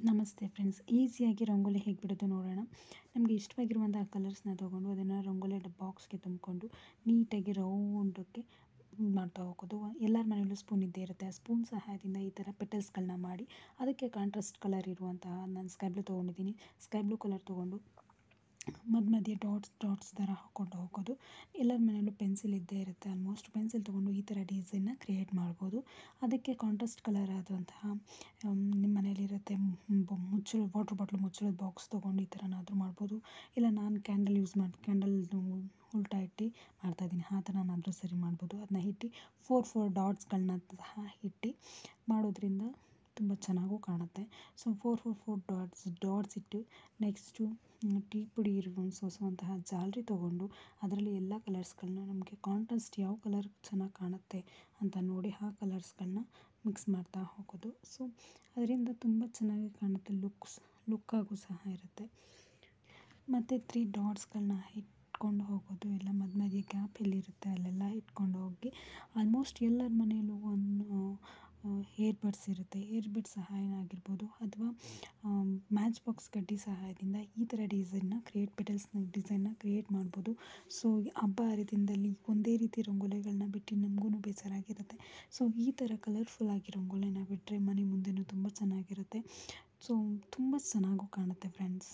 ನಮಸ್ತೆ ಫ್ರೆಂಡ್ಸ್, ಈಸಿಯಾಗಿ ರಂಗೋಲಿ ಹೇಗೆ ಬಿಡೋದು ನೋಡೋಣ. ನಮಗೆ ಇಷ್ಟವಾಗಿರುವಂತಹ ಕಲರ್ಸ್ನ ತೊಗೊಂಡು ಅದನ್ನು ರಂಗೋಲಿ ಬಾಕ್ಸ್ಗೆ ತುಂಬಿಕೊಂಡು ನೀಟಾಗಿ ರೌಂಡಕ್ಕೆ ಮಾಡ್ತಾ ಹೋಗೋದು. ಎಲ್ಲರ ಮನೆಯಲ್ಲೂ ಸ್ಪೂನ್ ಇದ್ದೇ ಇರುತ್ತೆ. ಆ ಸ್ಪೂನ್ ಸಹಾಯದಿಂದ ಈ ಥರ ಪೆಟಲ್ಸ್ಗಳನ್ನ ಮಾಡಿ ಅದಕ್ಕೆ ಕಾಂಟ್ರಾಸ್ಟ್ ಕಲರ್ ಇರುವಂತಹ ನಾನು ಸ್ಕೈ ಬ್ಲೂ ತೊಗೊಂಡಿದ್ದೀನಿ. ಸ್ಕೈ ಬ್ಲೂ ಕಲರ್ ತೊಗೊಂಡು ಮಧ್ಯೆ ಡಾಟ್ಸ್ ಥರ ಹಾಕ್ಕೊಂಡು ಹೋಗೋದು. ಎಲ್ಲರ ಮನೆಯಲ್ಲೂ ಪೆನ್ಸಿಲ್ ಇದ್ದೇ ಇರುತ್ತೆ. ಆಲ್ಮೋಸ್ಟ್ ಪೆನ್ಸಿಲ್ ತೊಗೊಂಡು ಈ ಥರ ಡಿಸೈನ್ನ ಕ್ರಿಯೇಟ್ ಮಾಡ್ಬೋದು. ಅದಕ್ಕೆ ಕಾಂಟ್ರಾಸ್ಟ್ ಕಲರ್ ಆದಂತಹ ನಿಮ್ಮ ಮನೇಲಿರುತ್ತೆ ವಾಟರ್ ಬಾಟ್ಲ್ ಮುಚ್ಚಳದ ಬಾಕ್ಸ್ ತೊಗೊಂಡು ಈ ಥರನಾದರೂ ಮಾಡ್ಬೋದು. ಇಲ್ಲ ನಾನು ಕ್ಯಾಂಡಲ್ ಯೂಸ್ ಮಾಡಿ ಕ್ಯಾಂಡಲ್ದು ಉಲ್ಟಾ ಇಟ್ಟು ಮಾಡ್ತಾಯಿದ್ದೀನಿ, ಆ ಥರನಾದರೂ ಸರಿ ಮಾಡ್ಬೋದು. ಅದನ್ನ ಇಟ್ಟು 4 ಡಾಟ್ಸ್ಗಳನ್ನ ಸಹ ಇಟ್ಟು ಮಾಡೋದ್ರಿಂದ ತುಂಬ ಚೆನ್ನಾಗೂ ಕಾಣುತ್ತೆ. ಸೊ 4 ಡಾಟ್ಸ್ ಇಟ್ಟು ನೆಕ್ಸ್ಟು ಟೀ ಪುಡಿ ಸೋಸುವಂತಹ ಜಾಲರಿ ತೊಗೊಂಡು ಅದರಲ್ಲಿ ಎಲ್ಲ ಕಲರ್ಸ್ಗಳನ್ನ ನಮಗೆ ಕಾಂಟ್ರಾಸ್ಟ್ ಯಾವ ಕಲರ್ ಚೆನ್ನಾಗಿ ಕಾಣುತ್ತೆ ಅಂತ ನೋಡಿ ಆ ಕಲರ್ಸ್ಗಳನ್ನ ಮಿಕ್ಸ್ ಮಾಡ್ತಾ ಹೋಗೋದು. ಸೊ ಅದರಿಂದ ತುಂಬ ಚೆನ್ನಾಗಿ ಕಾಣುತ್ತೆ, ಲುಕ್ಕಾಗೂ ಸಹ ಇರುತ್ತೆ. ಮತ್ತು 3 ಡಾಟ್ಸ್ಗಳನ್ನ ಇಟ್ಕೊಂಡು ಹೋಗೋದು. ಎಲ್ಲ ಮಧ್ಯೆ ಗ್ಯಾಪ್ ಎಲ್ಲಿರುತ್ತೆ ಅಲ್ಲೆಲ್ಲ ಇಟ್ಕೊಂಡು ಹೋಗಿ ಆಲ್ಮೋಸ್ಟ್ ಎಲ್ಲರ ಮನೆಯಲ್ಲೂ ಒಂದು ಏರ್ಬಡ್ಸ್ ಇರುತ್ತೆ. ಏರ್ಬಡ್ಸ್ ಸಹಾಯನ ಆಗಿರ್ಬೋದು ಅಥವಾ ಮ್ಯಾಚ್ ಬಾಕ್ಸ್ ಕಡ್ಡಿ ಸಹಾಯದಿಂದ ಈ ಥರ ಪೆಟಲ್ಸ್ನ ಡಿಸೈನ್ನ ಕ್ರಿಯೇಟ್ ಮಾಡ್ಬೋದು. ಸೊ ಹಬ್ಬ ಹರಿದಿನದಲ್ಲಿ ಒಂದೇ ರೀತಿ ರಂಗೋಲಿಗಳನ್ನ ಬಿಟ್ಟು ನಮಗೂ ಬೇಜಾರಾಗಿರುತ್ತೆ. ಸೊ ಈ ಥರ ಕಲರ್ಫುಲ್ ಆಗಿ ರಂಗೋಲಿನ ಬಿಟ್ಟರೆ ಮನೆ ಮುಂದೆನೂ ತುಂಬ ಚೆನ್ನಾಗಿರುತ್ತೆ. ಸೊ ತುಂಬ ಚೆನ್ನಾಗೂ ಕಾಣುತ್ತೆ ಫ್ರೆಂಡ್ಸ್.